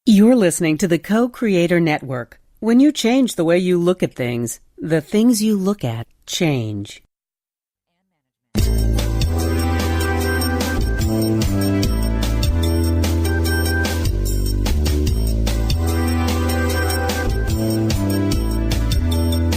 You're listening to the Co-Creator Network. When you change the way you look at things, the things you look at change.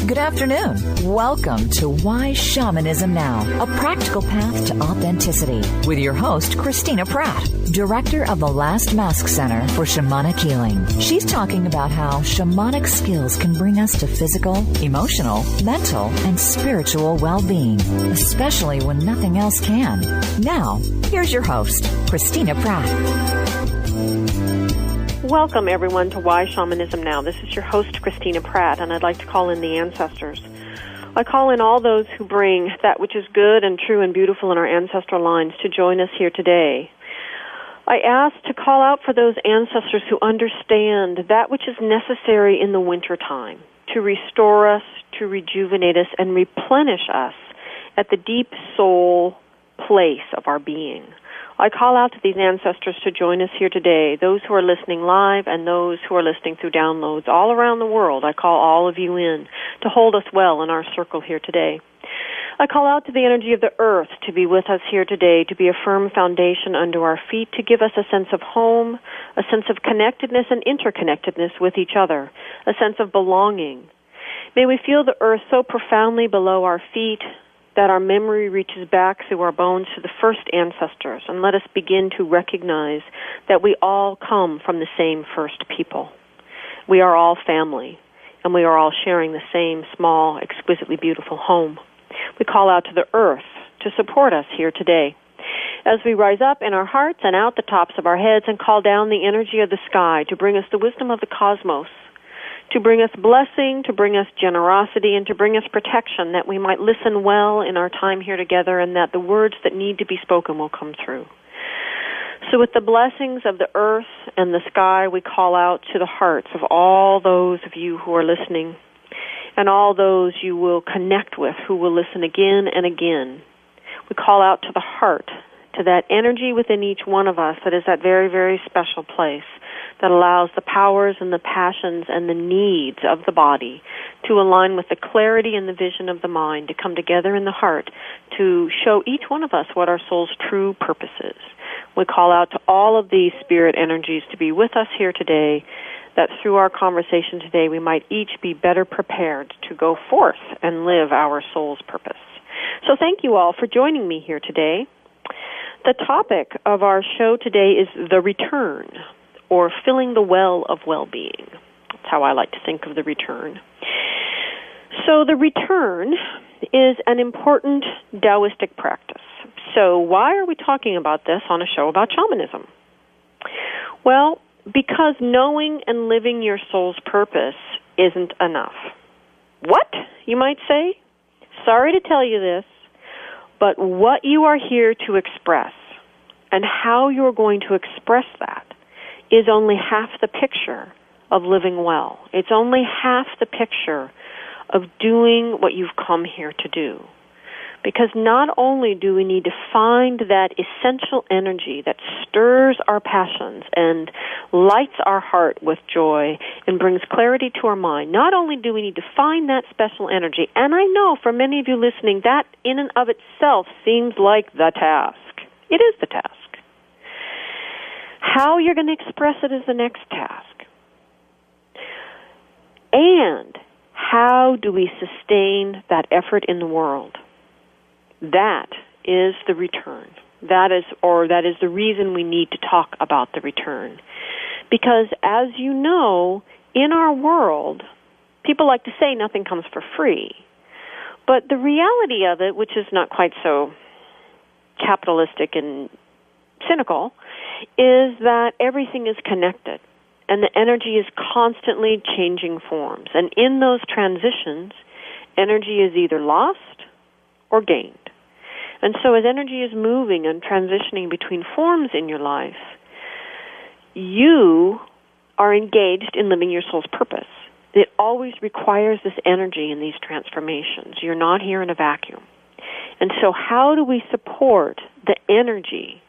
Good afternoon. Welcome to Why Shamanism Now, a practical path to authenticity, with your host, Christina Pratt, director of the Last Mask Center for Shamanic Healing. She's talking about how shamanic skills can bring us to physical, emotional, mental, and spiritual well-being, especially when nothing else can. Now, here's your host, Christina Pratt. Welcome, everyone, to Why Shamanism Now. This is your host, Christina Pratt, and I'd like to call in the ancestors. I call in all those who bring that which is good and true and beautiful in our ancestral lines to join us here today. I ask to call out for those ancestors who understand that which is necessary in the wintertime to restore us, to rejuvenate us, and replenish us at the deep soul place of our being. I call out to these ancestors to join us here today, those who are listening live and those who are listening through downloads all around the world. I call all of you in to hold us well in our circle here today. I call out to the energy of the earth to be with us here today, to be a firm foundation under our feet, to give us a sense of home, a sense of connectedness and interconnectedness with each other, a sense of belonging. May we feel the earth so profoundly below our feet that our memory reaches back through our bones to the first ancestors, and let us begin to recognize that we all come from the same first people. We are all family, and we are all sharing the same small, exquisitely beautiful home. We call out to the earth to support us here today, as we rise up in our hearts and out the tops of our heads and call down the energy of the sky to bring us the wisdom of the cosmos, to bring us blessing, to bring us generosity, and to bring us protection, that we might listen well in our time here together and that the words that need to be spoken will come through. So with the blessings of the earth and the sky, we call out to the hearts of all those of you who are listening and all those you will connect with who will listen again and again. We call out to the heart, to that energy within each one of us that is that very, very special place that allows the powers and the passions and the needs of the body to align with the clarity and the vision of the mind, to come together in the heart to show each one of us what our soul's true purpose is. We call out to all of these spirit energies to be with us here today, that through our conversation today we might each be better prepared to go forth and live our soul's purpose. So thank you all for joining me here today. The topic of our show today is the return, or filling the well of well-being. That's how I like to think of the return. So the return is an important Taoistic practice. So why are we talking about this on a show about shamanism? Well, because knowing and living your soul's purpose isn't enough. What, you might say? Sorry to tell you this, but what you are here to express and how you're going to express that is only half the picture of living well. It's only half the picture of doing what you've come here to do. Because not only do we need to find that essential energy that stirs our passions and lights our heart with joy and brings clarity to our mind, not only do we need to find that special energy, and I know for many of you listening, that in and of itself seems like the task. It is the task. How you're going to express it is the next task. And how do we sustain that effort in the world? That is the return. That is the reason we need to talk about the return. Because as you know, in our world, people like to say nothing comes for free. But the reality of it, which is not quite so capitalistic and cynical, is that everything is connected and the energy is constantly changing forms. And in those transitions, energy is either lost or gained. And so as energy is moving and transitioning between forms in your life, you are engaged in living your soul's purpose. It always requires this energy in these transformations. You're not here in a vacuum. And so how do we support the energy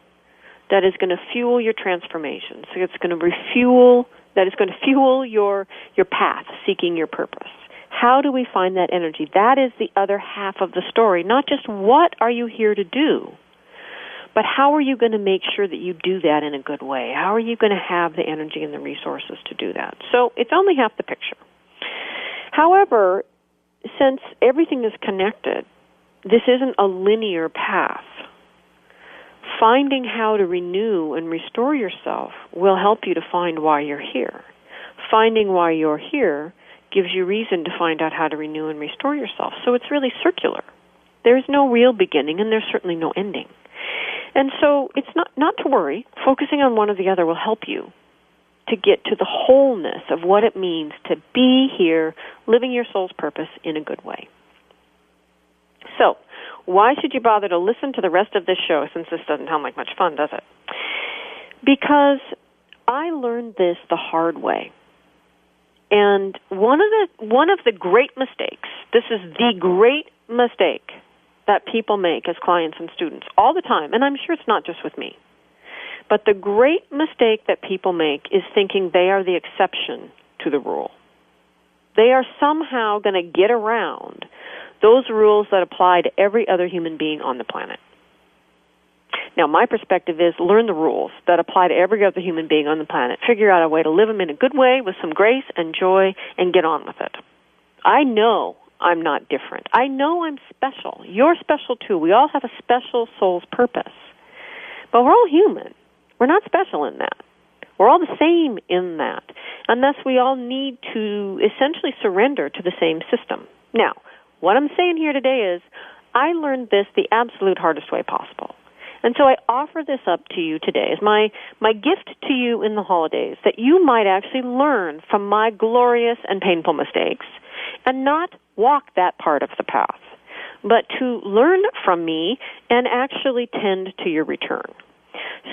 that is going to fuel your transformation? So it's going to refuel that is going to fuel your path, seeking your purpose. How do we find that energy? That is the other half of the story. Not just what are you here to do, but how are you going to make sure that you do that in a good way? How are you going to have the energy and the resources to do that? So it's only half the picture. However, since everything is connected, this isn't a linear path. Finding how to renew and restore yourself will help you to find why you're here. Finding why you're here gives you reason to find out how to renew and restore yourself. So it's really circular. There's no real beginning, and there's certainly no ending. And so it's not to worry. Focusing on one or the other will help you to get to the wholeness of what it means to be here, living your soul's purpose in a good way. So, why should you bother to listen to the rest of this show, since this doesn't sound like much fun, does it? Because I learned this the hard way. And one of the great mistakes, this is the great mistake that people make as clients and students all the time, and I'm sure it's not just with me, but the great mistake that people make is thinking they are the exception to the rule. They are somehow going to get around those rules that apply to every other human being on the planet. Now, my perspective is learn the rules that apply to every other human being on the planet. Figure out a way to live them in a good way with some grace and joy and get on with it. I know I'm not different. I know I'm special. You're special too. We all have a special soul's purpose. But we're all human. We're not special in that. We're all the same in that. And thus we all need to essentially surrender to the same system. Now, what I'm saying here today is I learned this the absolute hardest way possible. And so I offer this up to you today as my gift to you in the holidays, that you might actually learn from my glorious and painful mistakes and not walk that part of the path, but to learn from me and actually tend to your return.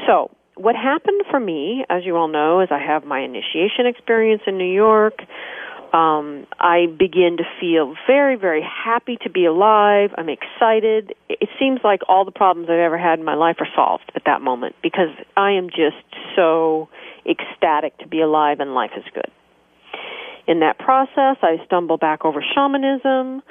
So what happened for me, as you all know, is I have my initiation experience in New York. I begin to feel very, very happy to be alive. I'm excited. It seems like all the problems I've ever had in my life are solved at that moment because I am just so ecstatic to be alive and life is good. In that process, I stumble back over shamanism.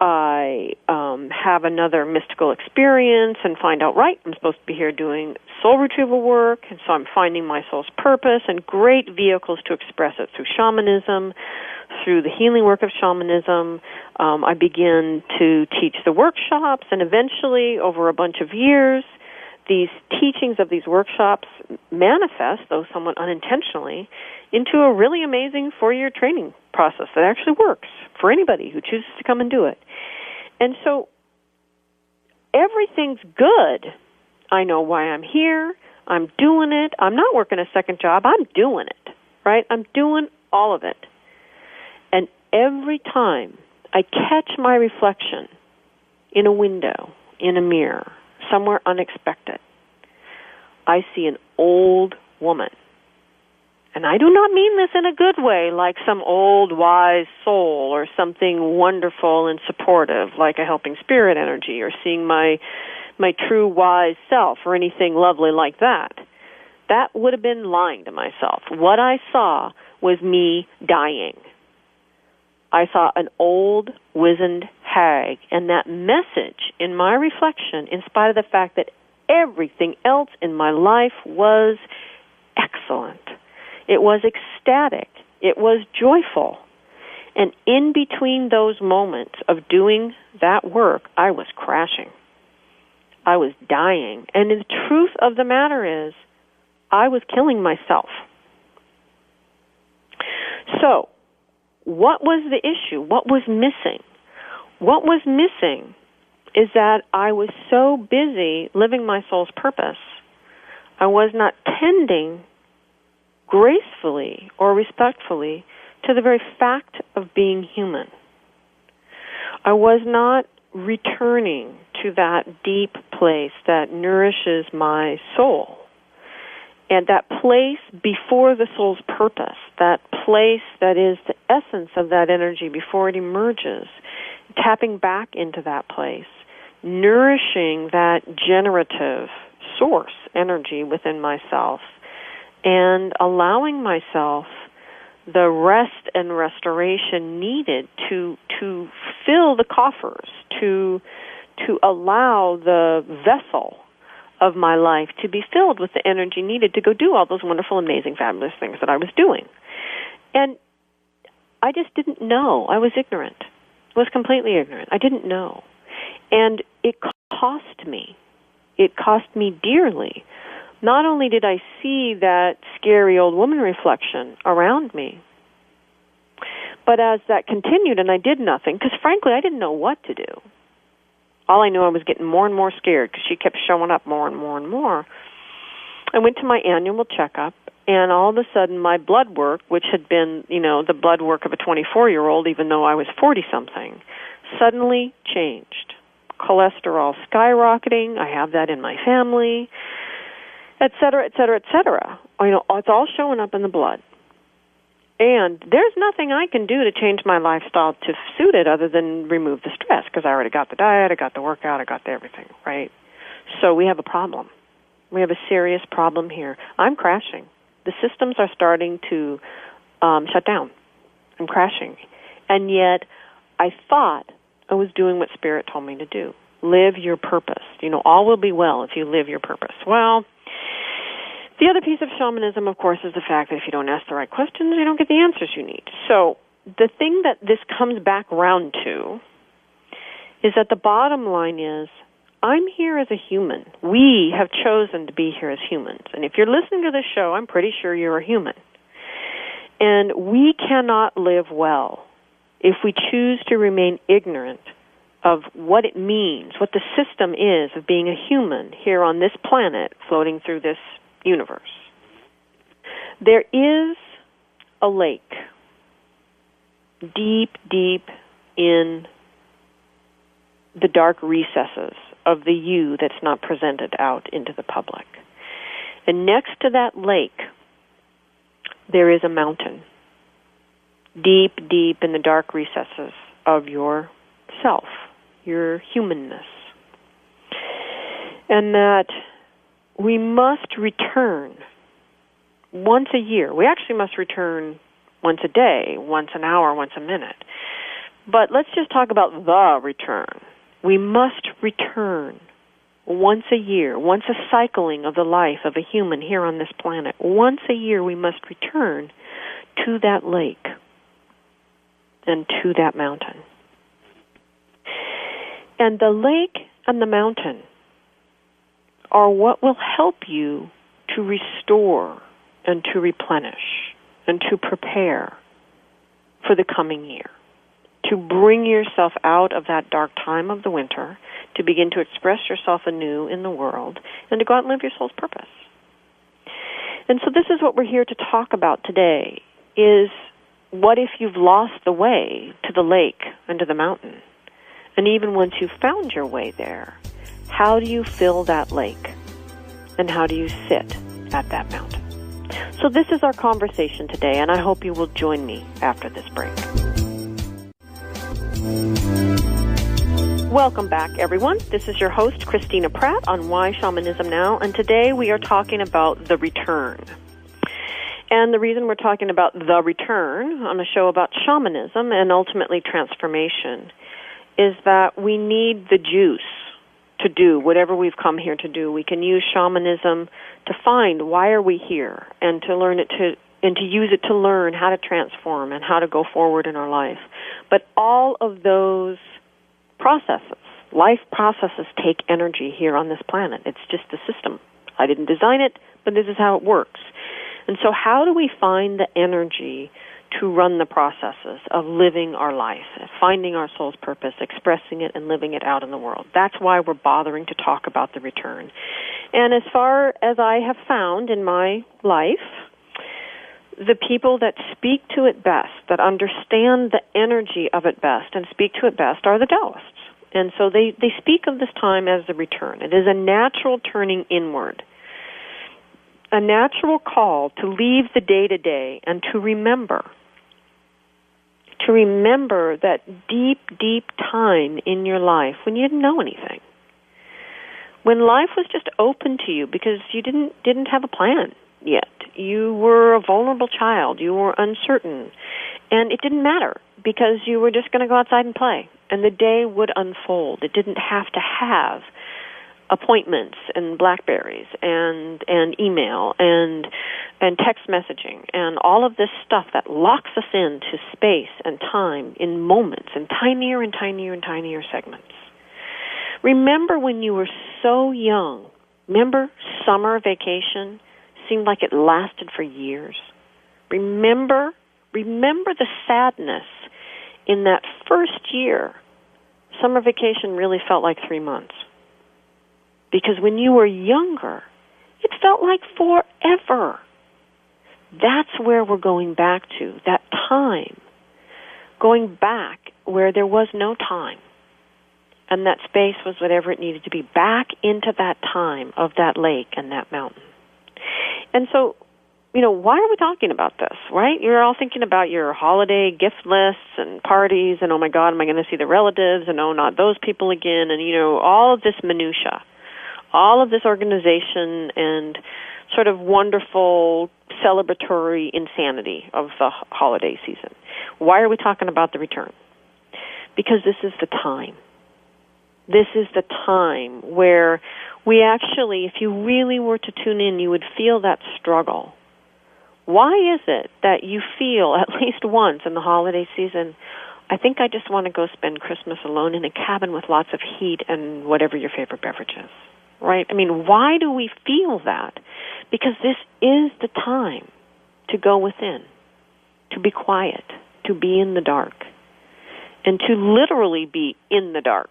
I have another mystical experience and find out, right, I'm supposed to be here doing soul retrieval work, and so I'm finding my soul's purpose and great vehicles to express it through shamanism, through the healing work of shamanism. I begin to teach the workshops, and eventually, over a bunch of years, these teachings of these workshops manifest, though somewhat unintentionally, into a really amazing 4-year training process that actually works for anybody who chooses to come and do it. And so everything's good. I know why I'm here. I'm doing it. I'm not working a second job. I'm doing it, right? I'm doing all of it. And every time I catch my reflection in a window, in a mirror, somewhere unexpected, I see an old woman. And I do not mean this in a good way, like some old wise soul or something wonderful and supportive, like a helping spirit energy, or seeing my true wise self or anything lovely like that. That would have been lying to myself. What I saw was me dying. I saw an old, wizened hag, and that message in my reflection, in spite of the fact that everything else in my life was excellent. It was ecstatic. It was joyful. And in between those moments of doing that work, I was crashing. I was dying. And the truth of the matter is, I was killing myself. So, what was the issue? What was missing? What was missing is that I was so busy living my soul's purpose, I was not tending gracefully or respectfully to the very fact of being human. I was not returning to that deep place that nourishes my soul, and that place before the soul's purpose, that place that is the essence of that energy before it emerges, tapping back into that place, nourishing that generative source energy within myself, and allowing myself the rest and restoration needed to fill the coffers, to allow the vessel of my life to be filled with the energy needed to go do all those wonderful, amazing, fabulous things that I was doing. And I just didn't know. I was ignorant. I was completely ignorant. I didn't know. And it cost me. It cost me dearly. Not only did I see that scary old woman reflection around me, but as that continued and I did nothing, because frankly I didn't know what to do. All I knew, I was getting more and more scared because she kept showing up more and more and more. I went to my annual checkup, and all of a sudden my blood work, which had been, the blood work of a 24-year-old, even though I was 40-something, suddenly changed. Cholesterol skyrocketing, I have that in my family, et cetera, et cetera, et cetera. It's all showing up in the blood. And there's nothing I can do to change my lifestyle to suit it other than remove the stress, because I already got the diet, I got the workout, I got the everything, right? So we have a problem. We have a serious problem here. I'm crashing. The systems are starting to shut down. I'm crashing. And yet I thought I was doing what Spirit told me to do. Live your purpose. All will be well if you live your purpose. Well, the other piece of shamanism, of course, is the fact that if you don't ask the right questions, you don't get the answers you need. So the thing that this comes back round to is that the bottom line is, I'm here as a human. We have chosen to be here as humans. And if you're listening to this show, I'm pretty sure you're a human. And we cannot live well if we choose to remain ignorant of what it means, what the system is of being a human here on this planet floating through this universe. There is a lake deep, deep in the dark recesses of the you that's not presented out into the public. And next to that lake, there is a mountain, deep, deep in the dark recesses of your self, your humanness. And that we must return once a year. We actually must return once a day, once an hour, once a minute. But let's just talk about the return. We must return once a year, once a cycling of the life of a human here on this planet. Once a year we must return to that lake and to that mountain. And the lake and the mountain are what will help you to restore and to replenish and to prepare for the coming year, to bring yourself out of that dark time of the winter, to begin to express yourself anew in the world, and to go out and live your soul's purpose. And so this is what we're here to talk about today, is what if you've lost the way to the lake and to the mountain? And even once you've found your way there, how do you fill that lake? And how do you sit at that mountain? So this is our conversation today, and I hope you will join me after this break. Welcome back, everyone. This is your host, Christina Pratt, on Why Shamanism Now, and today we are talking about the return. And the reason we're talking about the return on a show about shamanism and ultimately transformation is that we need the juice to do whatever we've come here to do. We can use shamanism to find why are we here, and to learn it and to use it to learn how to transform and how to go forward in our life. But all of those processes, life processes, take energy here on this planet. It's just the system. I didn't design it, but this is how it works. And so how do we find the energy to run the processes of living our life, finding our soul's purpose, expressing it, and living it out in the world? That's why we're bothering to talk about the return. And as far as I have found in my life, the people that speak to it best, that understand the energy of it best and speak to it best, are the Taoists. And so they speak of this time as the return. It is a natural turning inward, a natural call to leave the day-to-day and to remember that deep, deep time in your life when you didn't know anything, when life was just open to you because you didn't have a plan. yet. You were a vulnerable child. You were uncertain. And it didn't matter because you were just going to go outside and play. And the day would unfold. It didn't have to have appointments and BlackBerries and email and text messaging and all of this stuff that locks us into space and time in moments and tinier and tinier and tinier segments. Remember when you were so young? Remember summer vacation seemed like it lasted for years? Remember the sadness in that first year. Summer vacation really felt like 3 months. Because when you were younger, it felt like forever. That's where we're going back to, that time. Going back where there was no time. And that space was whatever it needed to be. Back into that time of that lake and that mountain. And so, why are we talking about this, right? You're all thinking about your holiday gift lists and parties and, oh my God, am I going to see the relatives? And oh, not those people again. And, all of this minutia. All of this organization and sort of wonderful celebratory insanity of the holiday season. Why are we talking about the return? Because this is the time. This is the time where we actually, if you really were to tune in, you would feel that struggle. Why is it that you feel, at least once in the holiday season, I think I just want to go spend Christmas alone in a cabin with lots of heat and whatever your favorite beverage is? Right? I mean, why do we feel that? Because this is the time to go within, to be quiet, to be in the dark, and to literally be in the dark,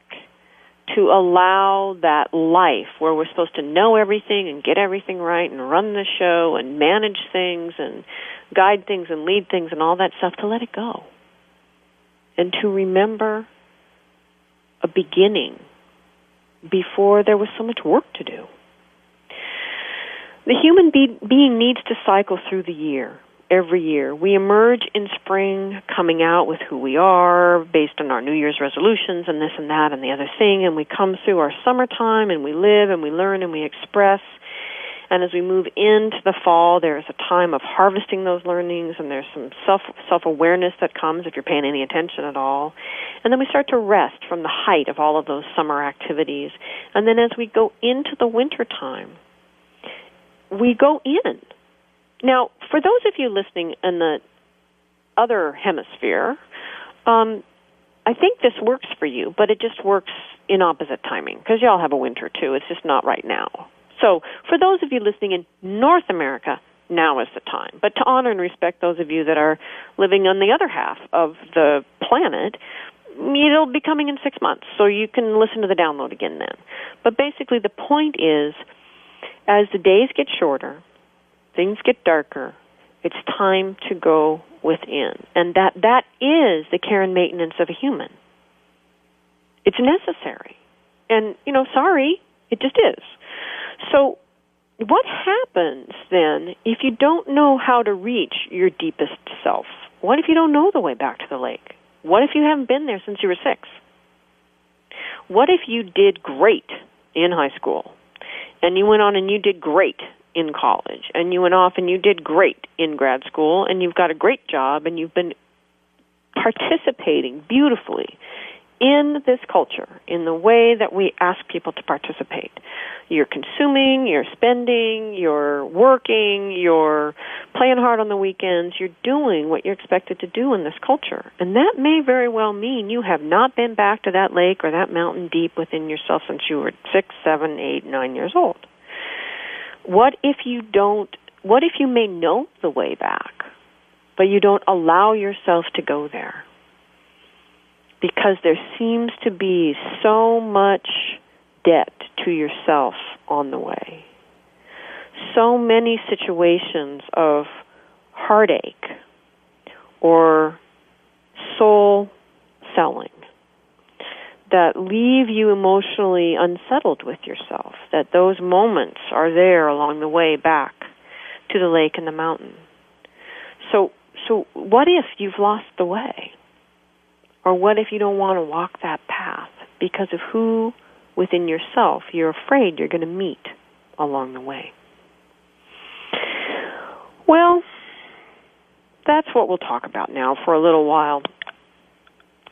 to allow that life where we're supposed to know everything and get everything right and run the show and manage things and guide things and lead things and all that stuff, to let it go. And to remember a beginning before there was so much work to do. The human being needs to cycle through the year, every year. We emerge in spring coming out with who we are based on our New Year's resolutions and this and that and the other thing, and we come through our summertime and we live and we learn and we express. And as we move into the fall, there's a time of harvesting those learnings, and there's some self-awareness that comes if you're paying any attention at all. And then we start to rest from the height of all of those summer activities. And then as we go into the wintertime, we go in. Now, for those of you listening in the other hemisphere, I think this works for you, but it just works in opposite timing, because y'all have a winter too. It's just not right now. So for those of you listening in North America, now is the time. But to honor and respect those of you that are living on the other half of the planet, it'll be coming in 6 months, so you can listen to the download again then. But basically the point is, as the days get shorter, things get darker, it's time to go within. And that is the care and maintenance of a human. It's necessary. And, sorry, it just is. So what happens then if you don't know how to reach your deepest self? What if you don't know the way back to the lake? What if you haven't been there since you were 6? What if you did great in high school, and you went on and you did great in college, and you went off and you did great in grad school, and you've got a great job, and you've been participating beautifully in this culture, in the way that we ask people to participate. You're consuming, you're spending, you're working, you're playing hard on the weekends, you're doing what you're expected to do in this culture. And that may very well mean you have not been back to that lake or that mountain deep within yourself since you were 6, 7, 8, 9 years old. What if you may know the way back, but you don't allow yourself to go there? Because there seems to be so much debt to yourself on the way. So many situations of heartache or soul selling that leave you emotionally unsettled with yourself, that those moments are there along the way back to the lake and the mountain. So what if you've lost the way? Or what if you don't want to walk that path because of who within yourself you're afraid you're going to meet along the way? Well, that's what we'll talk about now for a little while.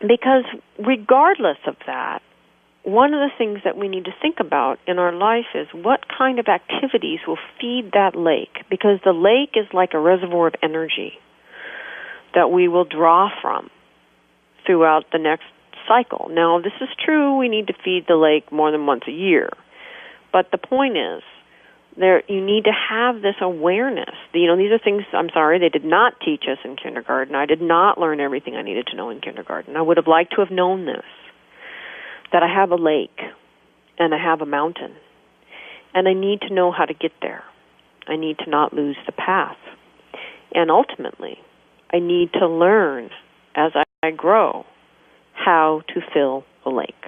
Because regardless of that, one of the things that we need to think about in our life is what kind of activities will feed that lake, because the lake is like a reservoir of energy that we will draw from throughout the next cycle. Now, this is true, we need to feed the lake more than once a year. But the point is, you need to have this awareness. These are things, I'm sorry, they did not teach us in kindergarten. I did not learn everything I needed to know in kindergarten. I would have liked to have known this, that I have a lake and I have a mountain, and I need to know how to get there. I need to not lose the path. And ultimately, I need to learn as I grow how to fill the lake.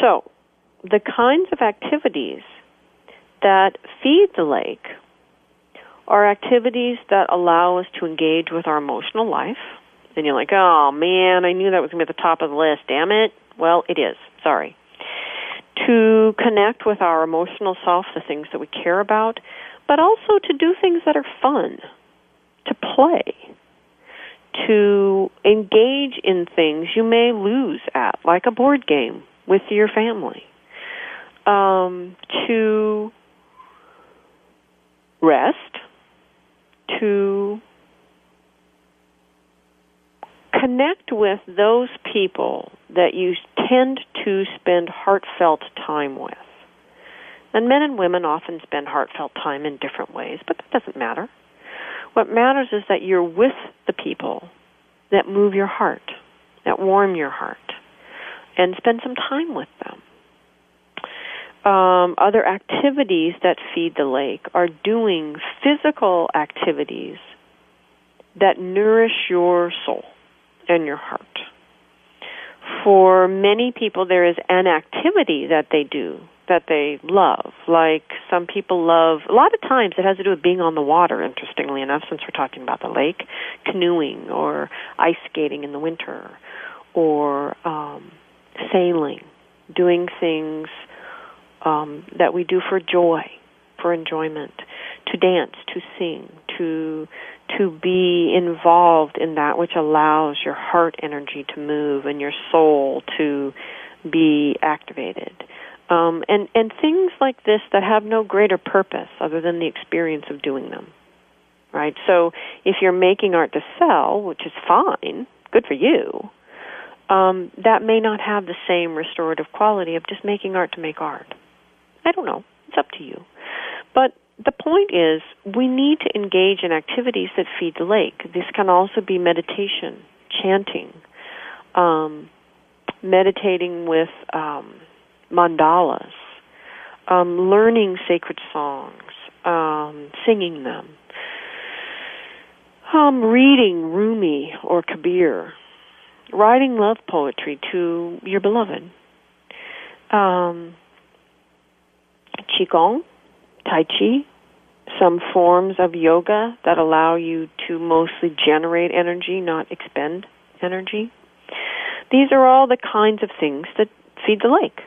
So, the kinds of activities that feed the lake are activities that allow us to engage with our emotional life. And you're like, oh man, I knew that was going to be at the top of the list, damn it. Well, it is, sorry. To connect with our emotional self, the things that we care about, but also to do things that are fun, to play, to engage in things you may lose at, like a board game with your family, to rest, to connect with those people that you tend to spend heartfelt time with. And men and women often spend heartfelt time in different ways, but that doesn't matter. What matters is that you're with the people that move your heart, that warm your heart, and spend some time with them. Other activities that feed the lake are doing physical activities that nourish your soul and your heart. For many people, there is an activity that they do that they love. Like some people love, a lot of times it has to do with being on the water, interestingly enough, since we're talking about the lake, canoeing or ice skating in the winter, or sailing, doing things that we do for joy, for enjoyment, to dance, to sing, to be involved in that which allows your heart energy to move and your soul to be activated. And things like this that have no greater purpose other than the experience of doing them, right? So if you're making art to sell, which is fine, good for you, that may not have the same restorative quality of just making art to make art. I don't know. It's up to you. But the point is, we need to engage in activities that feed the lake. This can also be meditation, chanting, meditating with mandalas, learning sacred songs, singing them, reading Rumi or Kabir, writing love poetry to your beloved, Qigong, Tai Chi, some forms of yoga that allow you to mostly generate energy, not expend energy. These are all the kinds of things that feed the lake.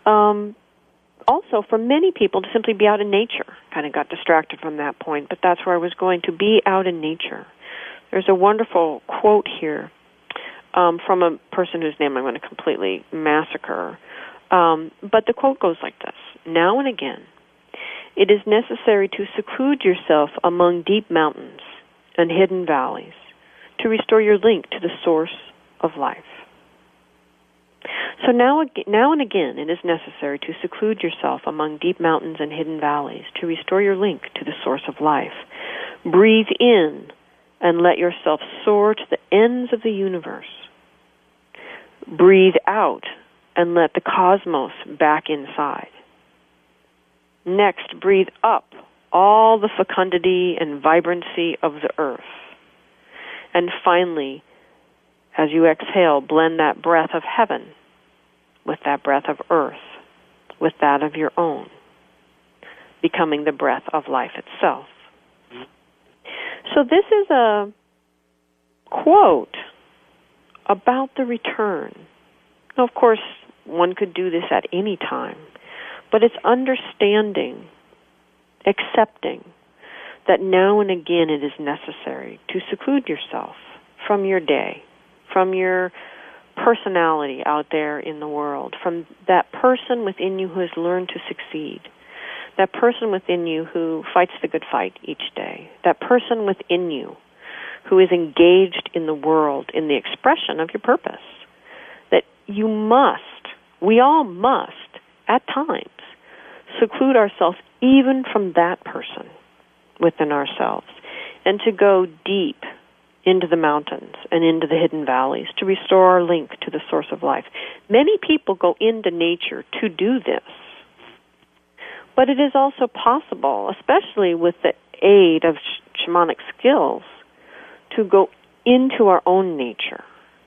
Also, for many people, to simply be out in nature. Kind of got distracted from that point, but that's where I was going, to be out in nature. There's a wonderful quote here from a person whose name I'm going to completely massacre. But the quote goes like this: "Now and again, it is necessary to seclude yourself among deep mountains and hidden valleys to restore your link to the source of life." So now and again, it is necessary to seclude yourself among deep mountains and hidden valleys to restore your link to the source of life. Breathe in and let yourself soar to the ends of the universe. Breathe out and let the cosmos back inside. Next, breathe up all the fecundity and vibrancy of the earth. And finally, as you exhale, blend that breath of heaven with that breath of earth, with that of your own, becoming the breath of life itself. So this is a quote about the return. Now, of course, one could do this at any time, but it's understanding, accepting that now and again it is necessary to seclude yourself from your day, from your personality out there in the world, from that person within you who has learned to succeed, that person within you who fights the good fight each day, that person within you who is engaged in the world, in the expression of your purpose, that you must, we all must, at times, seclude ourselves even from that person within ourselves, and to go deep into the mountains and into the hidden valleys to restore our link to the source of life. Many people go into nature to do this, but it is also possible, especially with the aid of shamanic skills, to go into our own nature,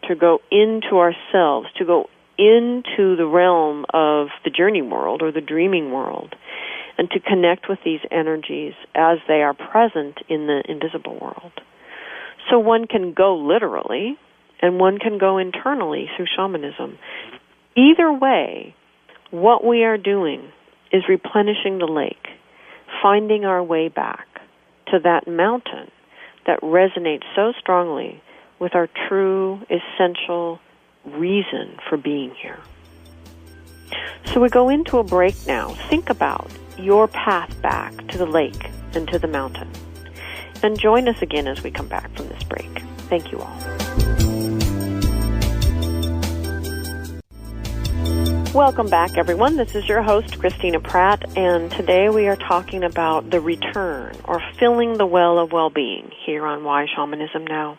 to go into ourselves, to go into the realm of the journey world or the dreaming world, and to connect with these energies as they are present in the invisible world. So one can go literally, and one can go internally through shamanism. Either way, what we are doing is replenishing the lake, finding our way back to that mountain that resonates so strongly with our true, essential reason for being here. So we go into a break now. Think about your path back to the lake and to the mountain. And join us again as we come back from this break. Thank you all. Welcome back, everyone. This is your host, Christina Pratt, and today we are talking about the return, or filling the well of well-being, here on Why Shamanism Now.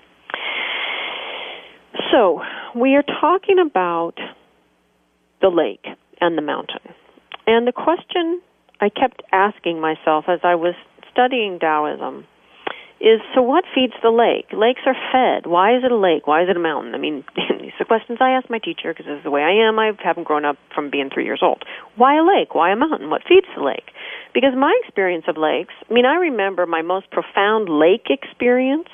So, we are talking about the lake and the mountain. And the question I kept asking myself as I was studying Taoism is, so what feeds the lake? Lakes are fed. Why is it a lake? Why is it a mountain? I mean, these are questions I ask my teacher, because this is the way I am. I haven't grown up from being 3 years old. Why a lake? Why a mountain? What feeds the lake? Because my experience of lakes, I mean, I remember my most profound lake experience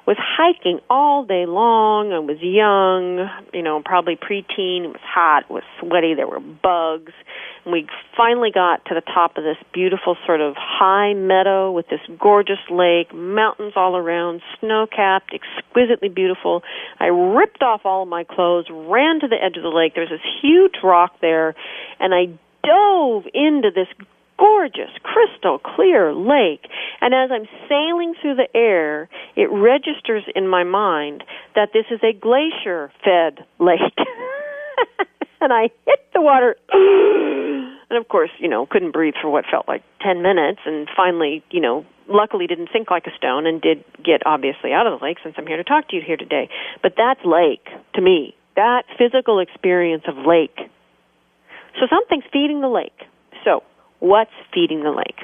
was hiking all day long. I was young, probably preteen. It was hot. It was sweaty. There were bugs. And we finally got to the top of this beautiful sort of high meadow with this gorgeous lake, mountains all around, snow-capped, exquisitely beautiful. I ripped off all of my clothes, ran to the edge of the lake. There was this huge rock there, and I dove into this gorgeous, crystal clear lake. And as I'm sailing through the air, it registers in my mind that this is a glacier-fed lake. And I hit the water, and of course, couldn't breathe for what felt like 10 minutes, and finally, luckily didn't sink like a stone and did get, obviously, out of the lake, since I'm here to talk to you here today. But that's lake, to me, that physical experience of lake. So something's feeding the lake. So what's feeding the lake?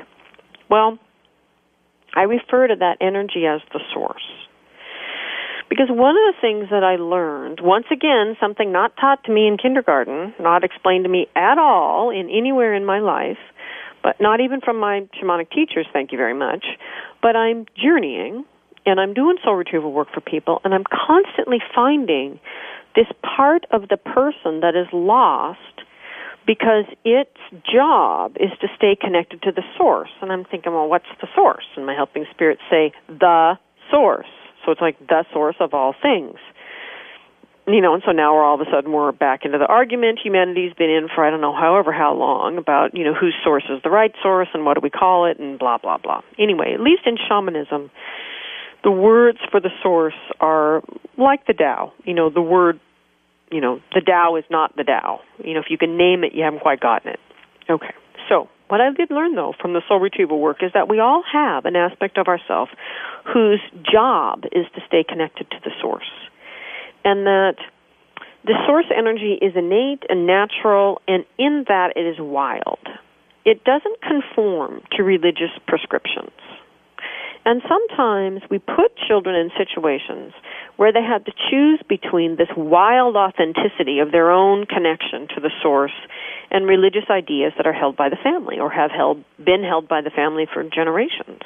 Well, I refer to that energy as the source. Because one of the things that I learned, once again, something not taught to me in kindergarten, not explained to me at all in anywhere in my life, but not even from my shamanic teachers, thank you very much, but I'm journeying, and I'm doing soul retrieval work for people, and I'm constantly finding this part of the person that is lost because its job is to stay connected to the source. And I'm thinking, well, what's the source? And my helping spirits say, the source. So it's like the source of all things. And so now all of a sudden we're back into the argument humanity's been in for I don't know how long about, whose source is the right source and what do we call it and blah, blah, blah. Anyway, at least in shamanism, the words for the source are like the Tao. The word, the Tao is not the Tao. If you can name it, you haven't quite gotten it. Okay, so what I did learn, though, from the soul retrieval work is that we all have an aspect of ourselves whose job is to stay connected to the source. And that the source energy is innate and natural, and in that it is wild. It doesn't conform to religious prescriptions. And sometimes we put children in situations where they have to choose between this wild authenticity of their own connection to the source and religious ideas that are held by the family or have been held by the family for generations.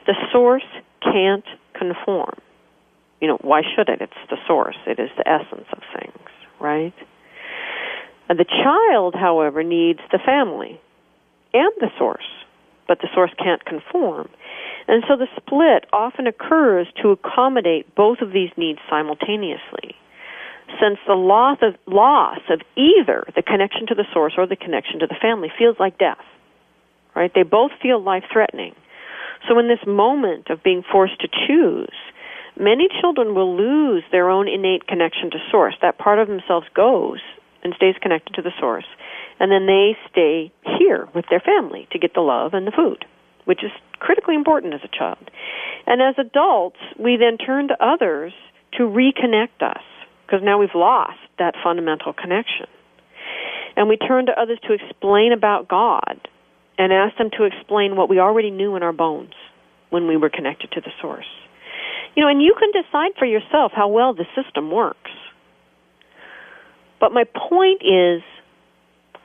The source can't conform. Why should it? It's the source. It is the essence of things, right? And the child, however, needs the family and the source, but the source can't conform. And so the split often occurs to accommodate both of these needs simultaneously, since the loss of either the connection to the source or the connection to the family feels like death, right? They both feel life-threatening. So in this moment of being forced to choose, many children will lose their own innate connection to source. That part of themselves goes and stays connected to the source, and then they stay here with their family to get the love and the food, which is critically important as a child. And as adults, we then turn to others to reconnect us, because now we've lost that fundamental connection. And we turn to others to explain about God and ask them to explain what we already knew in our bones when we were connected to the source. And you can decide for yourself how well the system works. But my point is,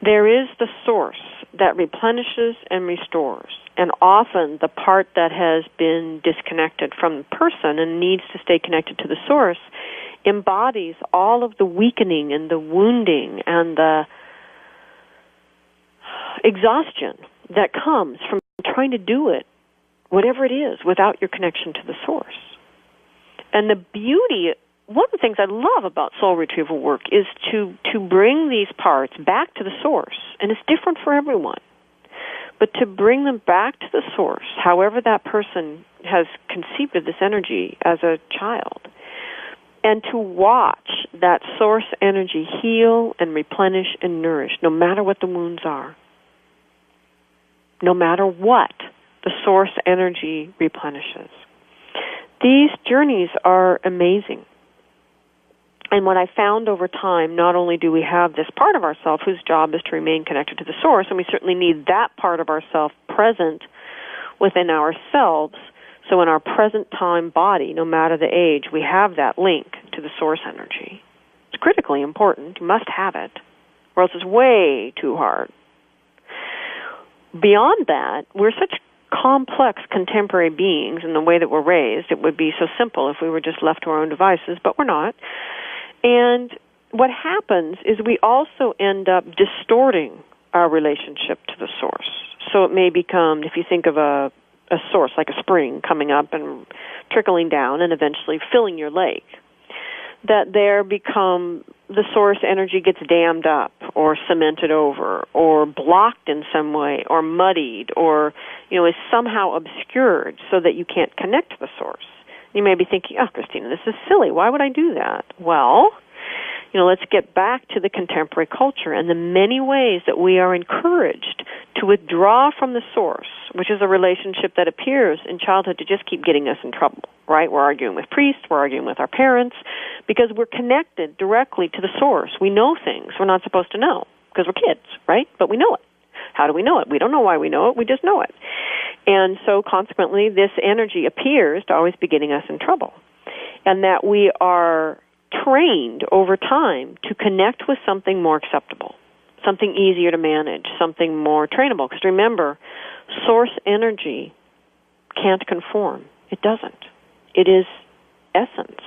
there is the source that replenishes and restores. And often the part that has been disconnected from the person and needs to stay connected to the source embodies all of the weakening and the wounding and the exhaustion that comes from trying to do it, whatever it is, without your connection to the source. And the beauty, one of the things I love about soul retrieval work is to bring these parts back to the source. And it's different for everyone. But to bring them back to the source, however that person has conceived of this energy as a child, and to watch that source energy heal and replenish and nourish, no matter what the wounds are. No matter what the source energy replenishes. These journeys are amazing. And what I found over time, not only do we have this part of ourself whose job is to remain connected to the source, and we certainly need that part of ourself present within ourselves. So in our present time body, no matter the age, we have that link to the source energy. It's critically important. You must have it, or else it's way too hard. Beyond that, we're such complex contemporary beings in the way that we're raised. It would be so simple if we were just left to our own devices, but we're not. And what happens is we also end up distorting our relationship to the source. So it may become, if you think of a source, like a spring coming up and trickling down and eventually filling your lake, that there become the source energy gets dammed up or cemented over or blocked in some way or muddied or, is somehow obscured so that you can't connect to the source. You may be thinking, oh, Christina, this is silly. Why would I do that? Well, let's get back to the contemporary culture and the many ways that we are encouraged to withdraw from the source, which is a relationship that appears in childhood to just keep getting us in trouble, right? We're arguing with priests, we're arguing with our parents, because we're connected directly to the source. We know things we're not supposed to know because we're kids, right? But we know it. How do we know it? We don't know why we know it, we just know it. And so consequently, this energy appears to always be getting us in trouble. And that we are trained over time to connect with something more acceptable, something easier to manage, something more trainable. Because remember, source energy can't conform. It doesn't. It is essence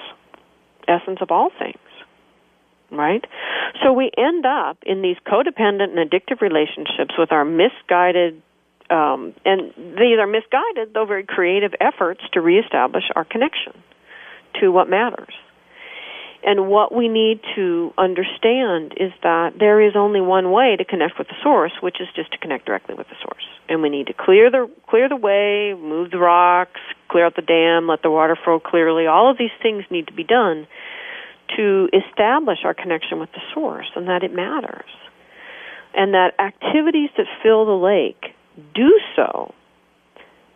of all things, right? So we end up in these codependent and addictive relationships with our misguided, and these are misguided, though very creative efforts to reestablish our connection to what matters. And what we need to understand is that there is only one way to connect with the source, which is just to connect directly with the source. And we need to clear the way, move the rocks, clear out the dam, let the water flow clearly. All of these things need to be done to establish our connection with the source and that it matters. And that activities that fill the lake do so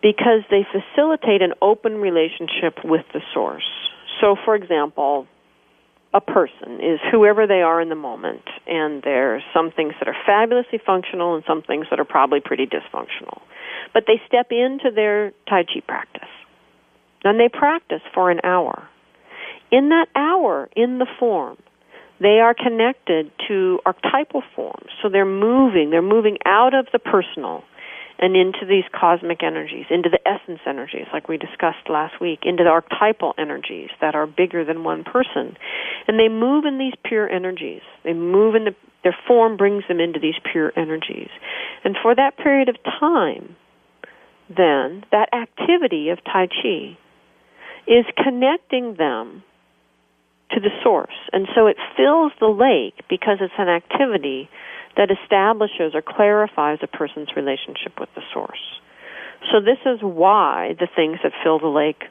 because they facilitate an open relationship with the source. So, for example, a person is whoever they are in the moment, and there's some things that are fabulously functional and some things that are probably pretty dysfunctional. But they step into their Tai Chi practice, and they practice for an hour. In that hour, in the form, they are connected to archetypal forms. So they're moving out of the personal and into these cosmic energies, into the essence energies, like we discussed last week, into the archetypal energies that are bigger than one person. And they move in these pure energies. They move in their form brings them into these pure energies. And for that period of time, then, that activity of Tai Chi, is connecting them to the source. And so it fills the lake because it's an activity that establishes or clarifies a person's relationship with the source. So this is why the things that fill the lake,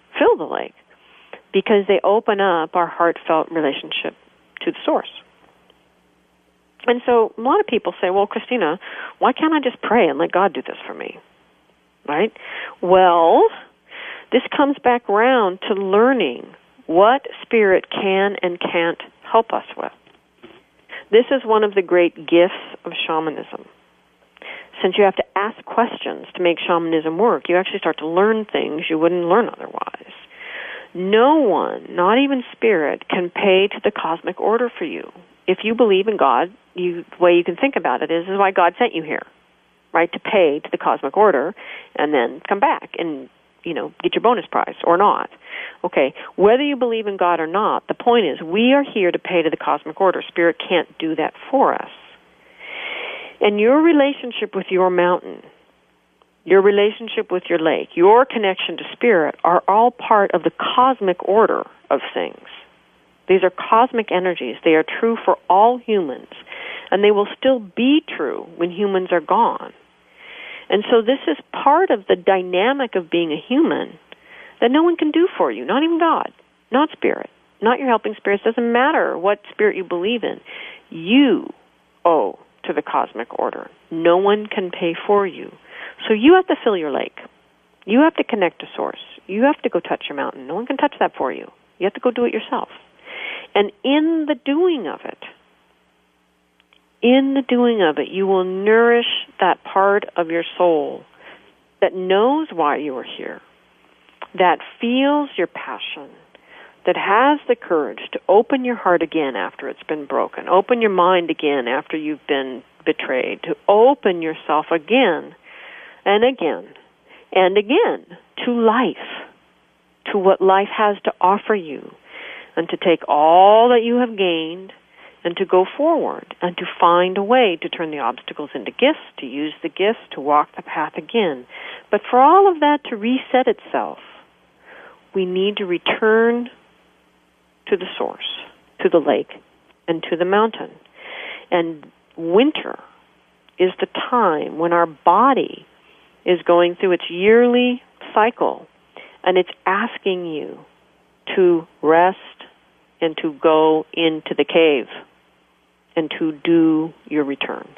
because they open up our heartfelt relationship to the source. And so a lot of people say, well, Christina, why can't I just pray and let God do this for me? Right? Well, this comes back around to learning what Spirit can and can't help us with. This is one of the great gifts of shamanism. Since you have to ask questions to make shamanism work, you actually start to learn things you wouldn't learn otherwise. No one, not even Spirit, can pay to the cosmic order for you. If you believe in God, the way you can think about it is why God sent you here, right, to pay to the cosmic order and then come back and, get your bonus prize or not. Okay, whether you believe in God or not, the point is we are here to pay to the cosmic order. Spirit can't do that for us. And your relationship with your mountain, your relationship with your lake, your connection to Spirit are all part of the cosmic order of things. These are cosmic energies. They are true for all humans, and they will still be true when humans are gone. And so this is part of the dynamic of being a human that no one can do for you, not even God, not Spirit, not your helping spirits. Doesn't matter what spirit you believe in. You owe to the cosmic order. No one can pay for you. So you have to fill your lake. You have to connect to Source. You have to go touch your mountain. No one can touch that for you. You have to go do it yourself. And in the doing of it, you will nourish that part of your soul that knows why you are here, that feels your passion, that has the courage to open your heart again after it's been broken, open your mind again after you've been betrayed, to open yourself again and again and again to life, to what life has to offer you, and to take all that you have gained and to go forward and to find a way to turn the obstacles into gifts, to use the gifts, to walk the path again. But for all of that to reset itself, we need to return to the source, to the lake, and to the mountain. And winter is the time when our body is going through its yearly cycle, and it's asking you to rest and to go into the cave and to do your return.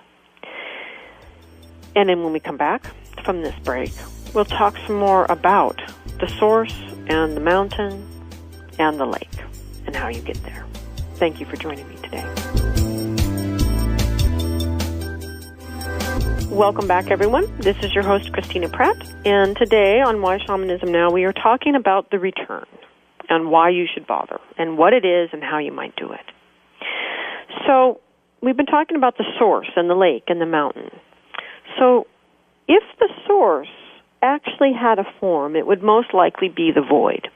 And then when we come back from this break, we'll talk some more about the source and the mountain and the lake and how you get there. Thank you for joining me today. Welcome back, everyone. This is your host, Christina Pratt, and today on Why Shamanism Now, we are talking about the return and why you should bother and what it is and how you might do it. So we've been talking about the source and the lake and the mountain. So if the source actually had a form, it would most likely be the void.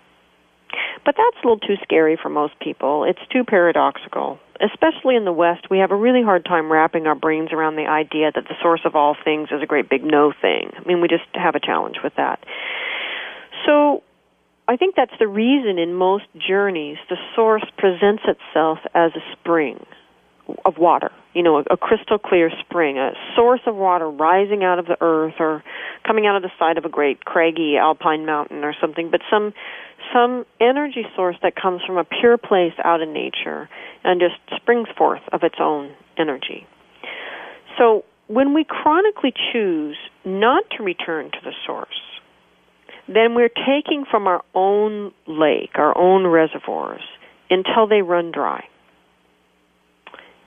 But that's a little too scary for most people. It's too paradoxical. Especially in the West, we have a really hard time wrapping our brains around the idea that the source of all things is a great big no thing. I mean, we just have a challenge with that. So I think that's the reason in most journeys the source presents itself as a spring of water, a crystal clear spring, a source of water rising out of the earth or coming out of the side of a great craggy alpine mountain or something, but some energy source that comes from a pure place out in nature and just springs forth of its own energy. So when we chronically choose not to return to the source, then we're taking from our own lake, our own reservoirs, until they run dry.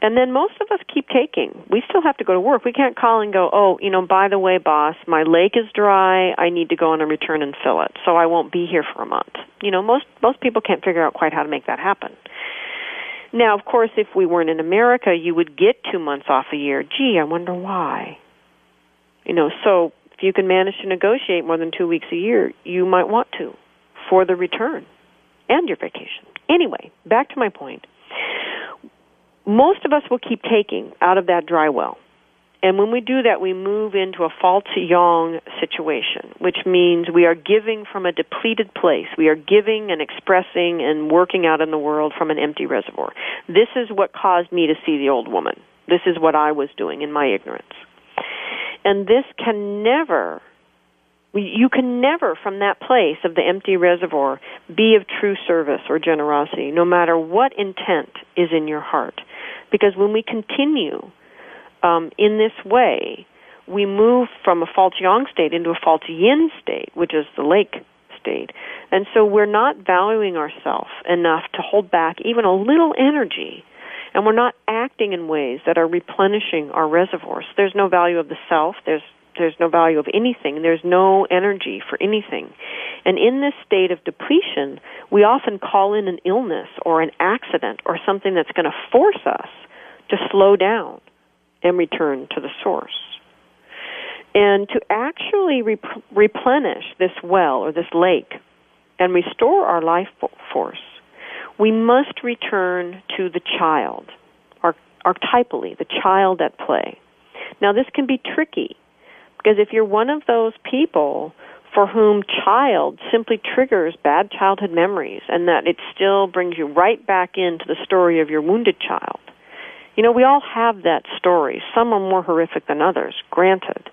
And then most of us keep taking. We still have to go to work. We can't call and go, by the way, boss, my lake is dry. I need to go on a return and fill it, so I won't be here for a month. Most people can't figure out quite how to make that happen. Now, of course, if we weren't in America, you would get 2 months off a year. Gee, I wonder why. So if you can manage to negotiate more than 2 weeks a year, you might want to for the return and your vacation. Anyway, back to my point. Most of us will keep taking out of that dry well. And when we do that, we move into a false yang situation, which means we are giving from a depleted place. We are giving and expressing and working out in the world from an empty reservoir. This is what caused me to see the old woman. This is what I was doing in my ignorance. And this can never, you can never, from that place of the empty reservoir, be of true service or generosity, no matter what intent is in your heart. Because when we continue in this way, we move from a false yang state into a false yin state, which is the lake state. And so we're not valuing ourselves enough to hold back even a little energy, and we're not acting in ways that are replenishing our reservoirs. There's no value of the self. There's no value of anything. There's no energy for anything. And in this state of depletion, we often call in an illness or an accident or something that's going to force us to slow down and return to the source. And to actually replenish this well or this lake and restore our life force, we must return to the child, archetypally, the child at play. Now, this can be tricky, because if you're one of those people for whom child simply triggers bad childhood memories and that it still brings you right back into the story of your wounded child, you know, we all have that story. Some are more horrific than others, granted.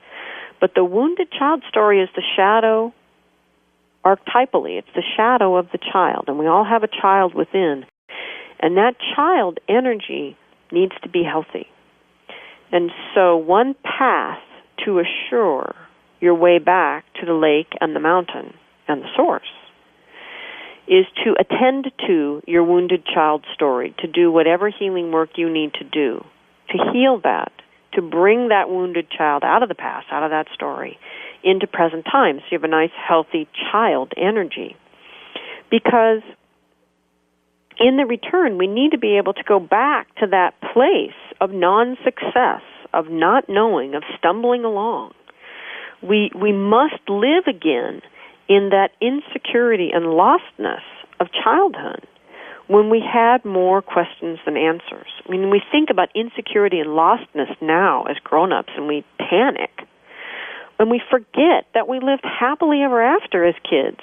But the wounded child story is the shadow, archetypally, it's the shadow of the child. And we all have a child within. And that child energy needs to be healthy. And so one path to assure your way back to the lake and the mountain and the source is to attend to your wounded child story, to do whatever healing work you need to do, to heal that, to bring that wounded child out of the past, out of that story, into present time, so you have a nice, healthy child energy. Because in the return, we need to be able to go back to that place of non-success, of not knowing, of stumbling along. We must live again in that insecurity and lostness of childhood when we had more questions than answers. I mean, we think about insecurity and lostness now as grown-ups, and we panic. And we forget that we lived happily ever after as kids.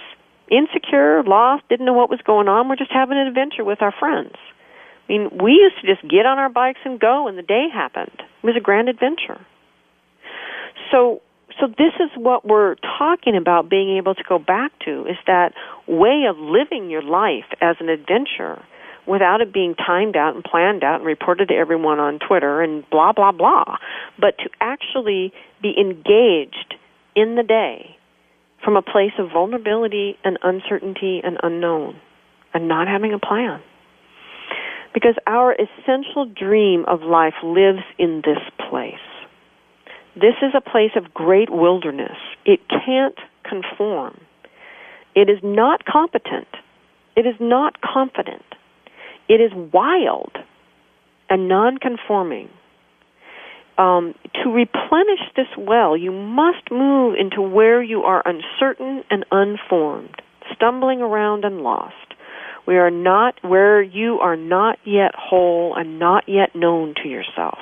Insecure, lost, didn't know what was going on. We're just having an adventure with our friends. I mean, we used to just get on our bikes and go, and the day happened. It was a grand adventure. So this is what we're talking about being able to go back to, is that way of living your life as an adventure without it being timed out and planned out and reported to everyone on Twitter and blah, blah, blah, but to actually be engaged in the day from a place of vulnerability and uncertainty and unknown and not having a plan. Because our essential dream of life lives in this place. This is a place of great wilderness. It can't conform. It is not competent. It is not confident. It is wild and non-conforming. To replenish this well, you must move into where you are uncertain and unformed, stumbling around and lost. We are not where you are not yet whole and not yet known to yourself.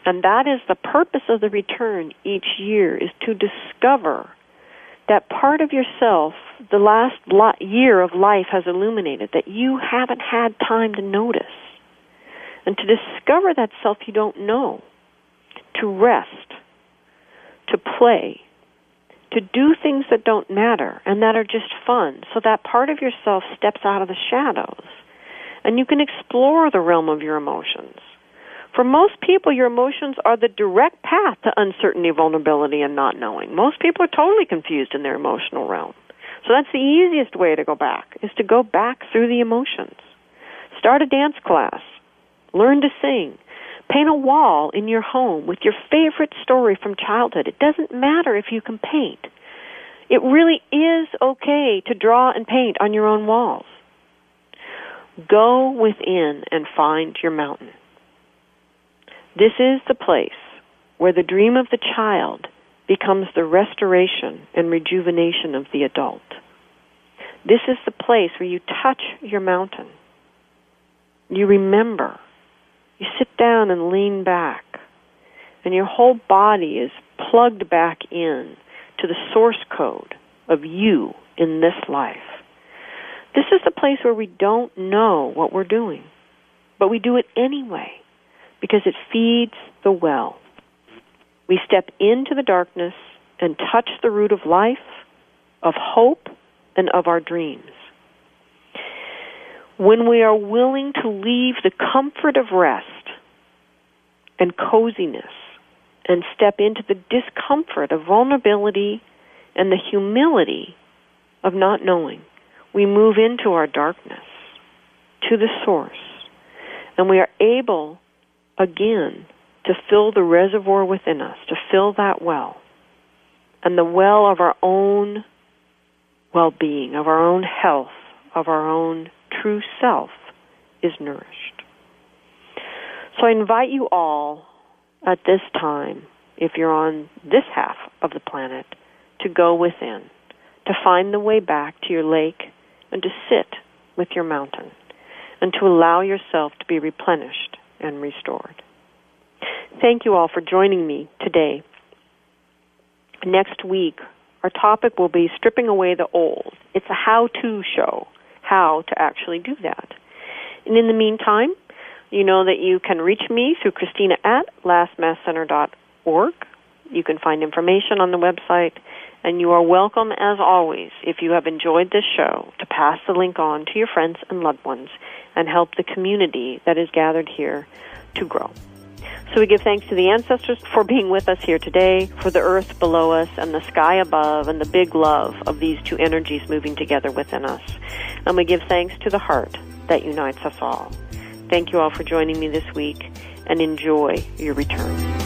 And that is the purpose of the return each year, is to discover that part of yourself the last year of life has illuminated that you haven't had time to notice. And to discover that self you don't know, to rest, to play, to do things that don't matter and that are just fun, so that part of yourself steps out of the shadows and you can explore the realm of your emotions. For most people, your emotions are the direct path to uncertainty, vulnerability, and not knowing. Most people are totally confused in their emotional realm. So that's the easiest way to go back, is to go back through the emotions. Start a dance class. Learn to sing. Paint a wall in your home with your favorite story from childhood. It doesn't matter if you can paint. It really is okay to draw and paint on your own walls. Go within and find your mountain. This is the place where the dream of the child becomes the restoration and rejuvenation of the adult. This is the place where you touch your mountain. You remember. You sit down and lean back and your whole body is plugged back in to the source code of you in this life. This is the place where we don't know what we're doing, but we do it anyway because it feeds the well. We step into the darkness and touch the root of life, of hope, and of our dreams. When we are willing to leave the comfort of rest and coziness and step into the discomfort of vulnerability and the humility of not knowing, we move into our darkness, to the source, and we are able, again, to fill the reservoir within us, to fill that well, and the well of our own well-being, of our own health, of our own true self is nourished. So I invite you all at this time, if you're on this half of the planet, to go within, to find the way back to your lake and to sit with your mountain and to allow yourself to be replenished and restored. Thank you all for joining me today. Next week, our topic will be stripping away the old. It's a how-to show, how to actually do that. And in the meantime, you know that you can reach me through Christina at lastmasscenter.org. You can find information on the website, and you are welcome, as always, if you have enjoyed this show, to pass the link on to your friends and loved ones and help the community that is gathered here to grow. So we give thanks to the ancestors for being with us here today, for the earth below us and the sky above and the big love of these two energies moving together within us. And we give thanks to the heart that unites us all. Thank you all for joining me this week, and enjoy your return.